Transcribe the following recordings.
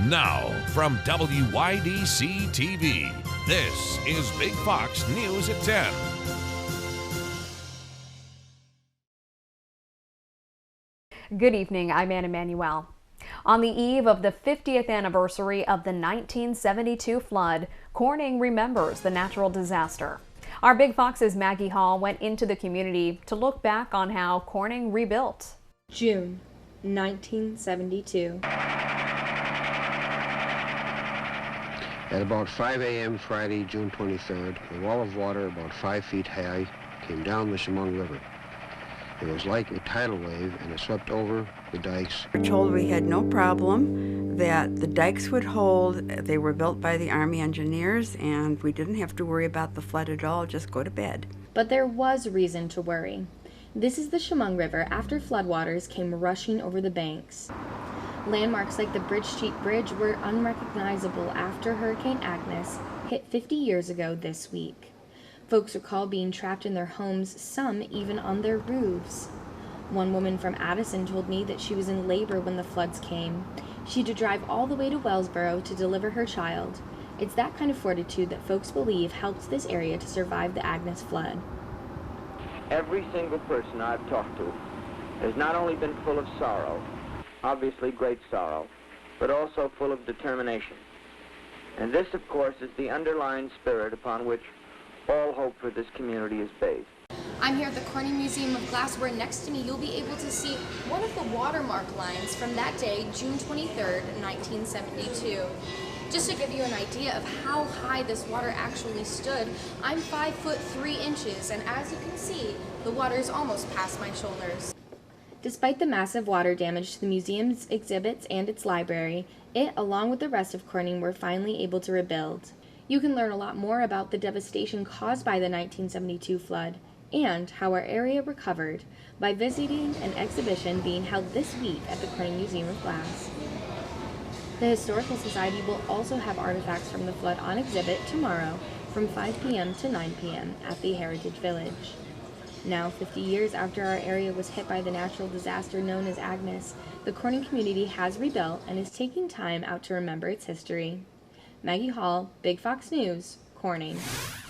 Now, from WYDC TV, this is Big Fox News at 10. Good evening, I'm Anna Manuel. On the eve of the 50th anniversary of the 1972 flood, Corning remembers the natural disaster. Our Big Fox's Maggie Hall went into the community to look back on how Corning rebuilt. June 1972. At about 5 a.m. Friday, June 23rd, a wall of water about 5 feet high came down the Chemung River. It was like a tidal wave, and it swept over the dikes. We were told we had no problem, that the dikes would hold. They were built by the Army engineers, and we didn't have to worry about the flood at all, just go to bed. But there was reason to worry. This is the Chemung River after floodwaters came rushing over the banks. Landmarks like the Bridge Street Bridge were unrecognizable after Hurricane Agnes hit 50 years ago this week. Folks recall being trapped in their homes, some even on their roofs. One woman from Addison told me that she was in labor when the floods came. She had to drive all the way to Wellsboro to deliver her child. It's that kind of fortitude that folks believe helped this area to survive the Agnes flood. Every single person I've talked to has not only been full of sorrow, obviously great sorrow, but also full of determination. And this, of course, is the underlying spirit upon which all hope for this community is based. I'm here at the Corning Museum of Glass, where next to me you'll be able to see one of the watermark lines from that day, June 23rd, 1972. Just to give you an idea of how high this water actually stood, I'm 5 foot 3 inches, and as you can see, the water is almost past my shoulders. Despite the massive water damage to the museum's exhibits and its library, it, along with the rest of Corning, were finally able to rebuild. You can learn a lot more about the devastation caused by the 1972 flood and how our area recovered by visiting an exhibition being held this week at the Corning Museum of Glass. The Historical Society will also have artifacts from the flood on exhibit tomorrow from 5 p.m. to 9 p.m. at the Heritage Village. Now, 50 years after our area was hit by the natural disaster known as Agnes, the Corning community has rebuilt and is taking time out to remember its history. Maggie Hall, Big Fox News, Corning.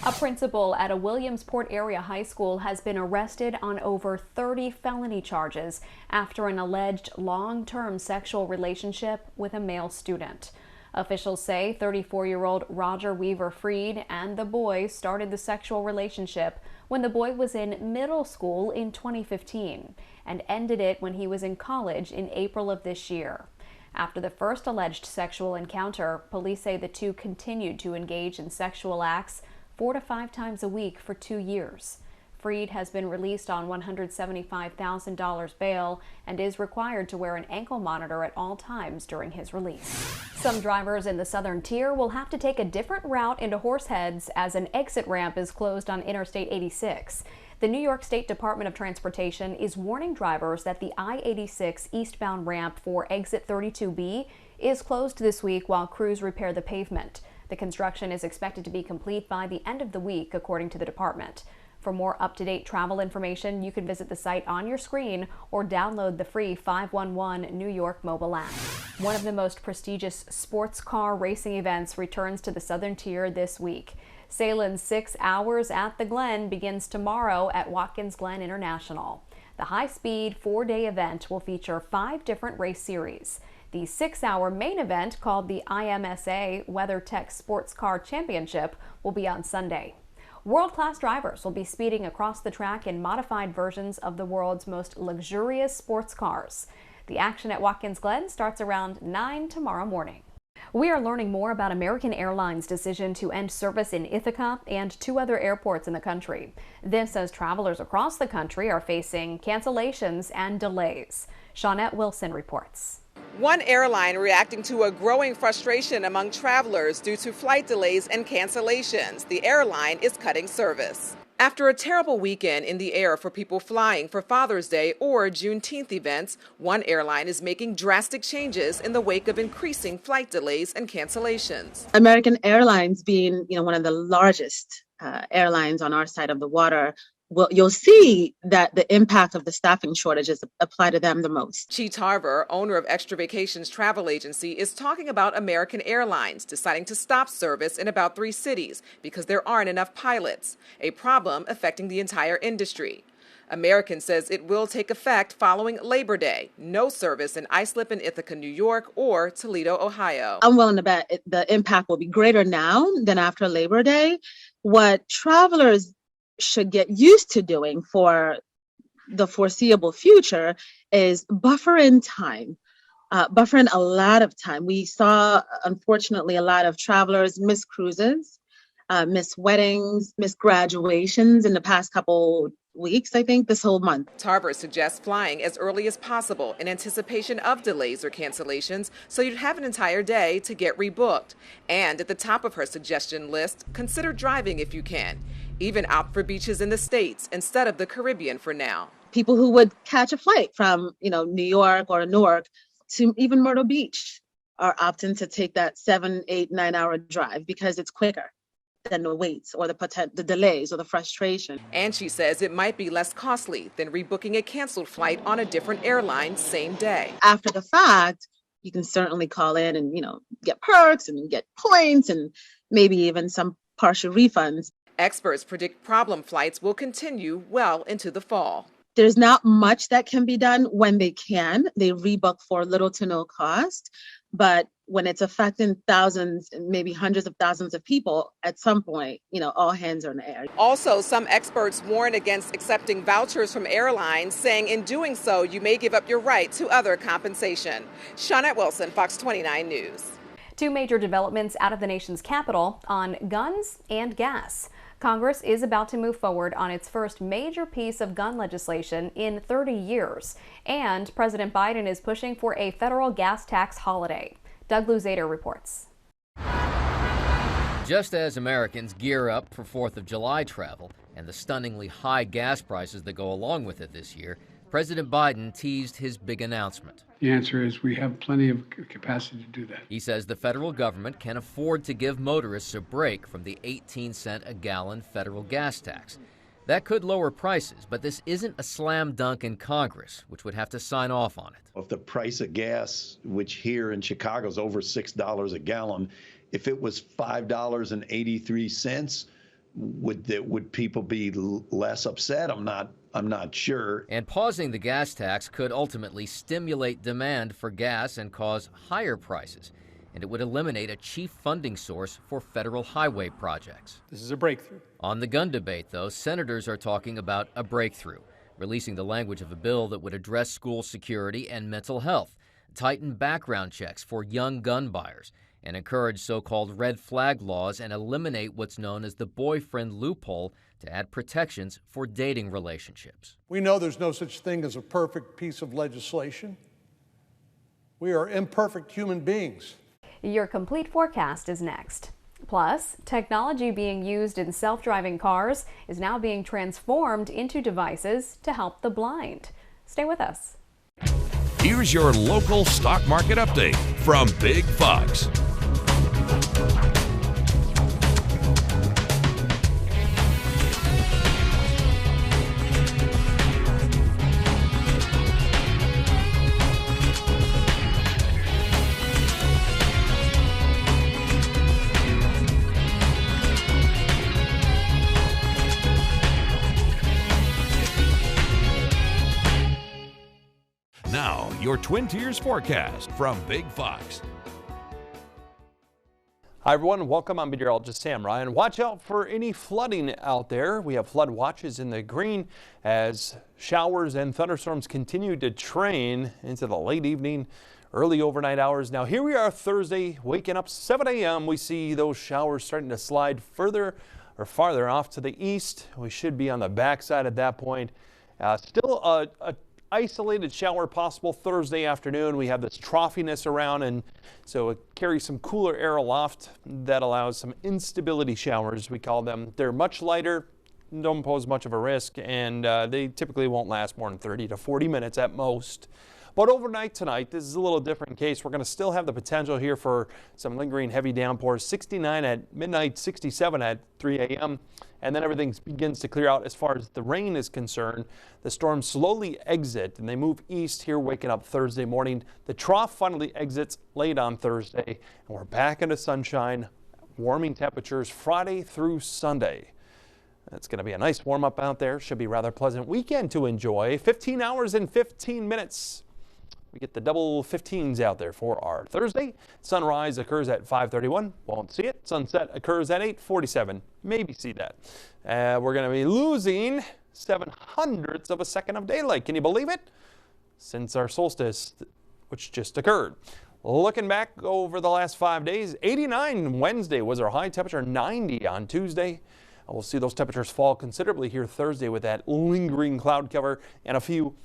A principal at a Williamsport area high school has been arrested on over 30 felony charges after an alleged long-term sexual relationship with a male student. Officials say 34-year-old Roger Weaver Freed and the boy started the sexual relationship when the boy was in middle school in 2015 and ended it when he was in college in April of this year. After the first alleged sexual encounter, police say the two continued to engage in sexual acts 4 to 5 times a week for 2 years. Freed has been released on $175,000 bail and is required to wear an ankle monitor at all times during his release. Some drivers in the southern tier will have to take a different route into Horseheads as an exit ramp is closed on Interstate 86. The New York State Department of Transportation is warning drivers that the I-86 eastbound ramp for exit 32B is closed this week while crews repair the pavement. The construction is expected to be complete by the end of the week, according to the department. For more up-to-date travel information, you can visit the site on your screen or download the free 511 New York mobile app. One of the most prestigious sports car racing events returns to the southern tier this week. Salin's 6 hours at the Glen begins tomorrow at Watkins Glen International. The high-speed 4-day event will feature 5 different race series. The 6-hour main event, called the IMSA WeatherTech Sports Car Championship, will be on Sunday. World-class drivers will be speeding across the track in modified versions of the world's most luxurious sports cars. The action at Watkins Glen starts around 9 tomorrow morning. We are learning more about American Airlines' decision to end service in Ithaca and 2 other airports in the country. This as travelers across the country are facing cancellations and delays. Shawnette Wilson reports. One airline reacting to a growing frustration among travelers due to flight delays and cancellations. The airline is cutting service. After a terrible weekend in the air for people flying for Father's Day or Juneteenth events, one airline is making drastic changes in the wake of increasing flight delays and cancellations. American Airlines, being one of the largest airlines on our side of the water, you'll see that the impact of the staffing shortages apply to them the most. Chi Tarver, owner of Extra Vacations Travel Agency, is talking about American Airlines deciding to stop service in about 3 cities because there aren't enough pilots, a problem affecting the entire industry. American says it will take effect following Labor Day. No service in Islip and Ithaca, New York, or Toledo, Ohio. I'm willing to bet the impact will be greater now than after Labor Day. What travelers should get used to doing for the foreseeable future is buffer in time. Buffer in a lot of time. We saw, unfortunately, a lot of travelers miss cruises, miss weddings, miss graduations in the past couple weeks, I think, this whole month. Tarver suggests flying as early as possible in anticipation of delays or cancellations, so you'd have an entire day to get rebooked. And at the top of her suggestion list, consider driving if you can. Even opt for beaches in the States instead of the Caribbean for now. People who would catch a flight from, New York or Newark to even Myrtle Beach are opting to take that 7, 8, 9 hour drive because it's quicker than the waits or the delays or the frustration. And she says it might be less costly than rebooking a canceled flight on a different airline same day. After the fact, you can certainly call in and, get perks and get points and maybe even some partial refunds. Experts predict problem flights will continue well into the fall. There's not much that can be done when they can. They rebook for little to no cost. But when it's affecting thousands, maybe hundreds of thousands of people, at some point, all hands are in the air. Also, some experts warn against accepting vouchers from airlines, saying in doing so, you may give up your right to other compensation. Shawnette Wilson, Fox 29 News. 2 major developments out of the nation's capital on guns and gas. Congress is about to move forward on its first major piece of gun legislation in 30 years. And President Biden is pushing for a federal gas tax holiday. Doug Luzader reports. Just as Americans gear up for 4th of July travel and the stunningly high gas prices that go along with it this year, President Biden teased his big announcement. The answer is we have plenty of capacity to do that. He says the federal government can afford to give motorists a break from the 18-cent a gallon federal gas tax. That could lower prices, but this isn't a slam dunk in Congress, which would have to sign off on it. If the price of gas, which here in Chicago is over $6 a gallon, if it was $5.83, would people be less upset? I'm not sure. And pausing the gas tax could ultimately stimulate demand for gas and cause higher prices. And it would eliminate a chief funding source for federal highway projects. This is a breakthrough. On the gun debate, though, senators are talking about a breakthrough, releasing the language of a bill that would address school security and mental health, tighten background checks for young gun buyers, and encourage so-called red flag laws and eliminate what's known as the boyfriend loophole to add protections for dating relationships. We know there's no such thing as a perfect piece of legislation. We are imperfect human beings. Your complete forecast is next. Plus, technology being used in self-driving cars is now being transformed into devices to help the blind. Stay with us. Here's your local stock market update from Big Fox. Now, your Twin Tiers forecast from Big Fox. Hi everyone, welcome. I'm meteorologist Sam Ryan. Watch out for any flooding out there. We have flood watches in the green as showers and thunderstorms continue to train into the late evening, early overnight hours. Now here we are Thursday, waking up 7 a.m. We see those showers starting to slide further or farther off to the east. We should be on the backside at that point. Still a isolated shower possible Thursday afternoon. We have this troughiness around, and so it carries some cooler air aloft that allows some instability showers, we call them. They're much lighter, don't pose much of a risk, and they typically won't last more than 30 to 40 minutes at most. But overnight tonight, this is a little different case. We're going to still have the potential here for some lingering heavy downpours. 69 at midnight, 67 at 3 a.m. And then everything begins to clear out as far as the rain is concerned. The storms slowly exit and they move east here, waking up Thursday morning. The trough finally exits late on Thursday, and we're back into sunshine, warming temperatures Friday through Sunday. It's going to be a nice warm up out there. Should be a rather pleasant weekend to enjoy. 15 hours and 15 minutes. We get the double 15s out there for our Thursday. Sunrise occurs at 5:31. Won't see it. Sunset occurs at 8:47. Maybe see that. We're going to be losing 0.07 of a second of daylight. Can you believe it? Since our solstice, which just occurred. Looking back over the last 5 days, 89 Wednesday was our high temperature, 90 on Tuesday. We'll see those temperatures fall considerably here Thursday with that lingering cloud cover and a few.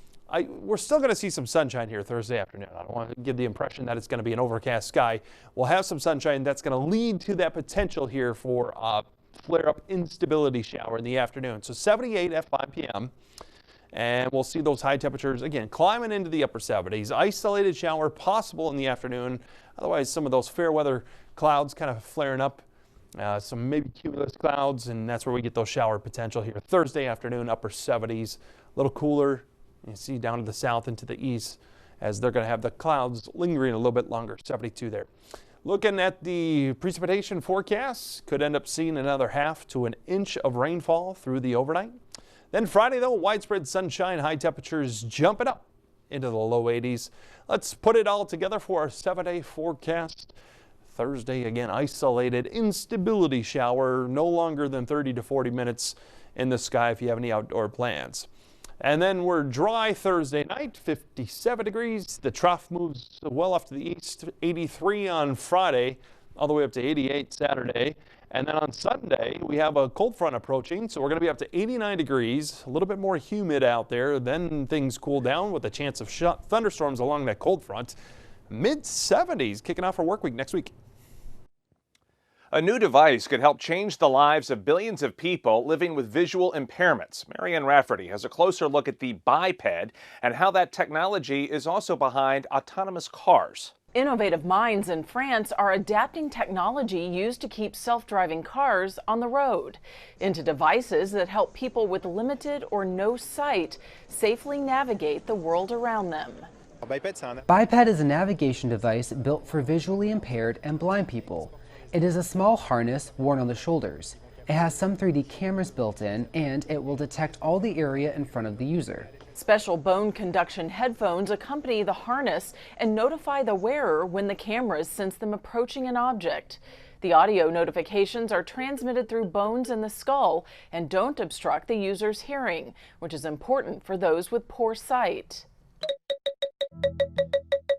We're still going to see some sunshine here Thursday afternoon. I don't want to give the impression that it's going to be an overcast sky. We'll have some sunshine that's going to lead to that potential here for a flare-up instability shower in the afternoon. So 78 at 5 p.m. And we'll see those high temperatures, again, climbing into the upper 70s. Isolated shower possible in the afternoon. Otherwise, some of those fair weather clouds kind of flaring up. Some maybe cumulus clouds, and that's where we get those shower potential here. Thursday afternoon, upper 70s. A little cooler. You see down to the south and to the east as they're going to have the clouds lingering a little bit longer. 72 there. Looking at the precipitation forecast, could end up seeing another 1/2 to an inch of rainfall through the overnight. Then Friday, though, widespread sunshine, high temperatures jumping up into the low 80s. Let's put it all together for our 7-day forecast. Thursday, again, isolated instability shower, no longer than 30 to 40 minutes in the sky if you have any outdoor plans. And then we're dry Thursday night, 57 degrees. The trough moves well off to the east, 83 on Friday, all the way up to 88 Saturday. And then on Sunday, we have a cold front approaching, so we're going to be up to 89 degrees, a little bit more humid out there. Then things cool down with a chance of thunderstorms along that cold front. Mid-70s kicking off our work week next week. A new device could help change the lives of billions of people living with visual impairments. Marianne Rafferty has a closer look at the biped and how that technology is also behind autonomous cars. Innovative minds in France are adapting technology used to keep self-driving cars on the road into devices that help people with limited or no sight safely navigate the world around them. Biped is a navigation device built for visually impaired and blind people. It is a small harness worn on the shoulders. It has some 3D cameras built in, and it will detect all the area in front of the user. Special bone conduction headphones accompany the harness and notify the wearer when the cameras sense them approaching an object. The audio notifications are transmitted through bones in the skull and don't obstruct the user's hearing, which is important for those with poor sight.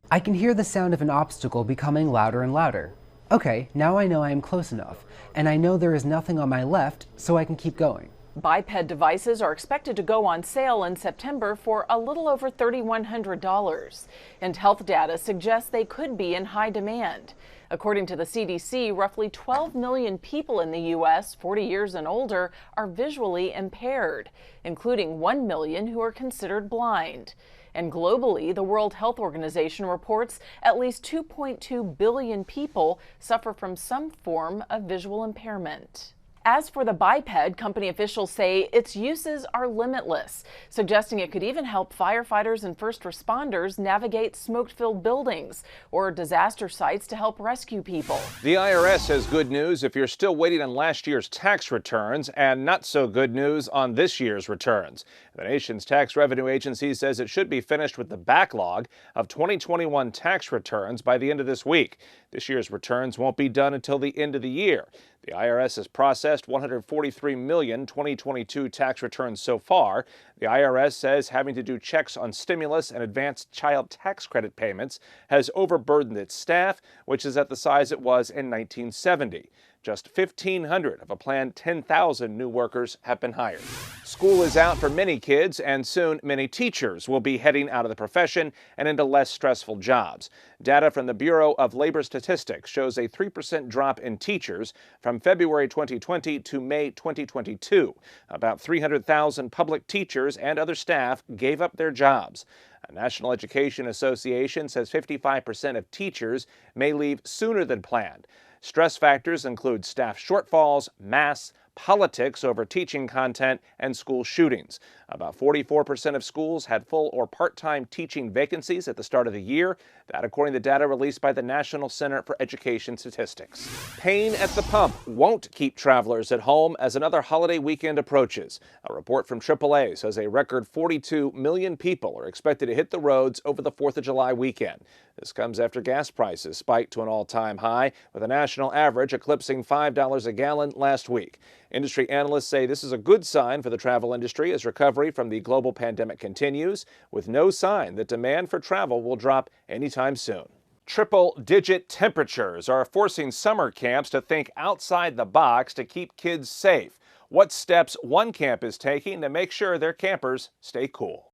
I can hear the sound of an obstacle becoming louder and louder. Okay, now I know I am close enough, and I know there is nothing on my left, so I can keep going. Biped devices are expected to go on sale in September for a little over $3,100, and health data suggests they could be in high demand. According to the CDC, roughly 12 million people in the U.S. 40 years and older are visually impaired, including 1 million who are considered blind. And globally, the World Health Organization reports at least 2.2 billion people suffer from some form of visual impairment. As for the biped, company officials say its uses are limitless, suggesting it could even help firefighters and first responders navigate smoke-filled buildings or disaster sites to help rescue people. The IRS has good news if you're still waiting on last year's tax returns, and not so good news on this year's returns. The nation's tax revenue agency says it should be finished with the backlog of 2021 tax returns by the end of this week. This year's returns won't be done until the end of the year. The IRS has processed 143 million 2022 tax returns so far. The IRS says having to do checks on stimulus and advanced child tax credit payments has overburdened its staff, which is at the size it was in 1970. Just 1,500 of a planned 10,000 new workers have been hired. School is out for many kids, and soon many teachers will be heading out of the profession and into less stressful jobs. Data from the Bureau of Labor Statistics shows a 3% drop in teachers from February 2020 to May 2022. About 300,000 public teachers and other staff gave up their jobs. A National Education Association says 55% of teachers may leave sooner than planned. Stress factors include staff shortfalls, masks, politics over teaching content, and school shootings. About 44% of schools had full or part-time teaching vacancies at the start of the year. That according to data released by the National Center for Education Statistics. Pain at the pump won't keep travelers at home as another holiday weekend approaches. A report from AAA says a record 42 million people are expected to hit the roads over the 4th of July weekend. This comes after gas prices spiked to an all-time high, with a national average eclipsing $5 a gallon last week. Industry analysts say this is a good sign for the travel industry as recovery from the global pandemic continues, with no sign that demand for travel will drop anytime soon. Triple-digit temperatures are forcing summer camps to think outside the box to keep kids safe. What steps one camp is taking to make sure their campers stay cool.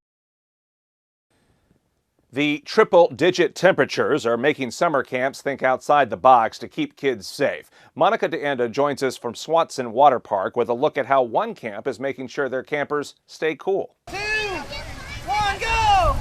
The triple-digit temperatures are making summer camps think outside the box to keep kids safe. Monica DeAnda joins us from Swanson Water Park with a look at how one camp is making sure their campers stay cool. 2, 1, go!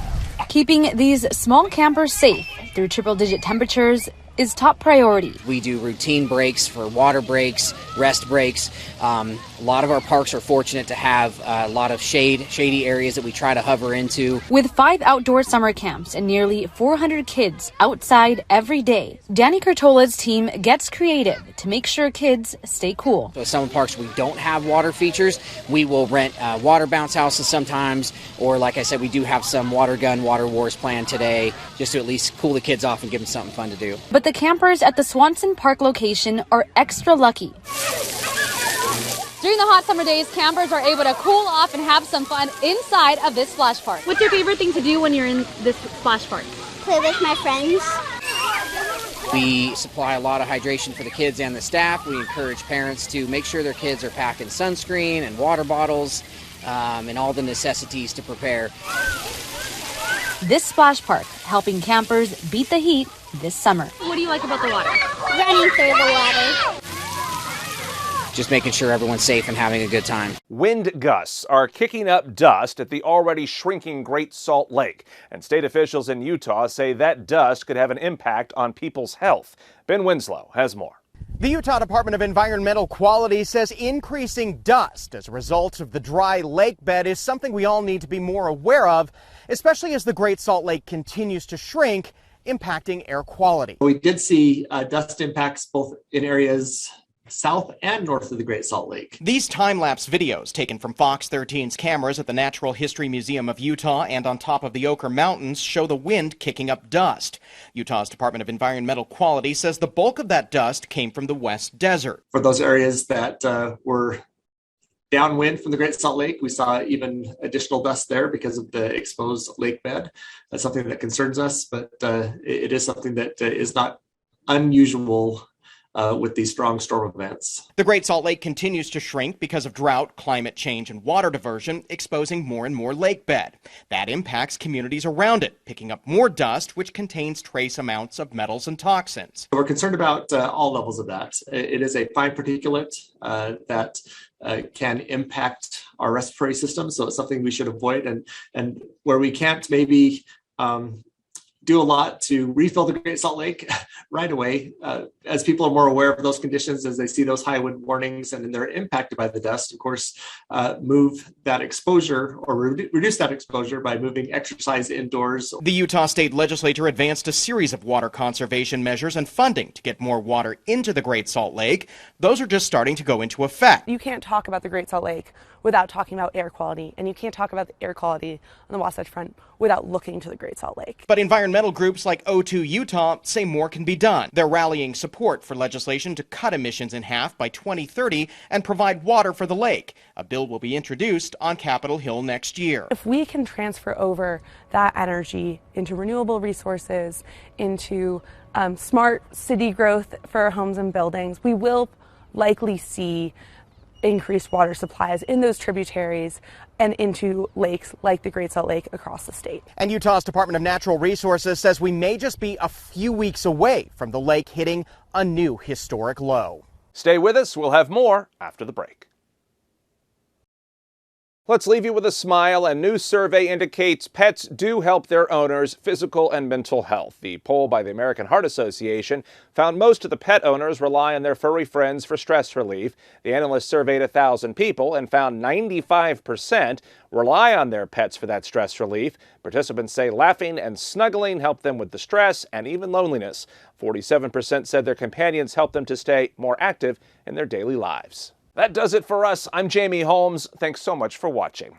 Keeping these small campers safe through triple-digit temperatures is top priority. We do routine breaks for water breaks, rest breaks. A lot of our parks are fortunate to have a lot of shady areas that we try to hover into. With 5 outdoor summer camps and nearly 400 kids outside every day, Danny Curtola's team gets creative to make sure kids stay cool. So some parks we don't have water features. We will rent water bounce houses sometimes, or like I said, we do have some water gun, water wars planned today, just to at least cool the kids off and give them something fun to do. But the campers at the Swanson Park location are extra lucky. During the hot summer days, campers are able to cool off and have some fun inside of this splash park. What's your favorite thing to do when you're in this splash park? Play with my friends. We supply a lot of hydration for the kids and the staff. We encourage parents to make sure their kids are packing sunscreen and water bottles and all the necessities to prepare. This splash park helping campers beat the heat this summer. What do you like about the water? Running through the water. Just making sure everyone's safe and having a good time. Wind gusts are kicking up dust at the already shrinking Great Salt Lake, and state officials in Utah say that dust could have an impact on people's health. Ben Winslow has more. The Utah Department of Environmental Quality says increasing dust as a result of the dry lake bed is something we all need to be more aware of, especially as the Great Salt Lake continues to shrink, impacting air quality. We did see dust impacts both in areas south and north of the Great Salt Lake. These time-lapse videos taken from Fox 13's cameras at the Natural History Museum of Utah and on top of the Ochre Mountains show the wind kicking up dust. Utah's Department of Environmental Quality says the bulk of that dust came from the West Desert. For those areas that were downwind from the Great Salt Lake, we saw even additional dust there because of the exposed lake bed. That's something that concerns us, but it is something that is not unusual with these strong storm events. The Great Salt Lake continues to shrink because of drought, climate change, and water diversion, exposing more and more lake bed. That impacts communities around it, picking up more dust, which contains trace amounts of metals and toxins. We're concerned about all levels of that. It is a fine particulate that can impact our respiratory system, so it's something we should avoid. And where we can't maybe do a lot to refill the Great Salt Lake right away, as people are more aware of those conditions, as they see those high wind warnings and then they're impacted by the dust, of course, move that exposure or reduce that exposure by moving exercise indoors. The Utah State Legislature advanced a series of water conservation measures and funding to get more water into the Great Salt Lake. Those are just starting to go into effect. You can't talk about the Great Salt Lake without talking about air quality, and you can't talk about the air quality on the Wasatch Front without looking to the Great Salt Lake. But environmental groups like O2 Utah say more can be done. They're rallying support for legislation to cut emissions in half by 2030 and provide water for the lake. A bill will be introduced on Capitol Hill next year. If we can transfer over that energy into renewable resources, into smart city growth for our homes and buildings, we will likely see increased water supplies in those tributaries and into lakes like the Great Salt Lake across the state. And Utah's Department of Natural Resources says we may just be a few weeks away from the lake hitting a new historic low. Stay with us. We'll have more after the break. Let's leave you with a smile. A new survey indicates pets do help their owners' physical and mental health. The poll by the American Heart Association found most of the pet owners rely on their furry friends for stress relief. The analysts surveyed 1,000 people and found 95% rely on their pets for that stress relief. Participants say laughing and snuggling help them with the stress and even loneliness. 47% said their companions help them to stay more active in their daily lives. That does it for us. I'm Jamie Holmes. Thanks so much for watching.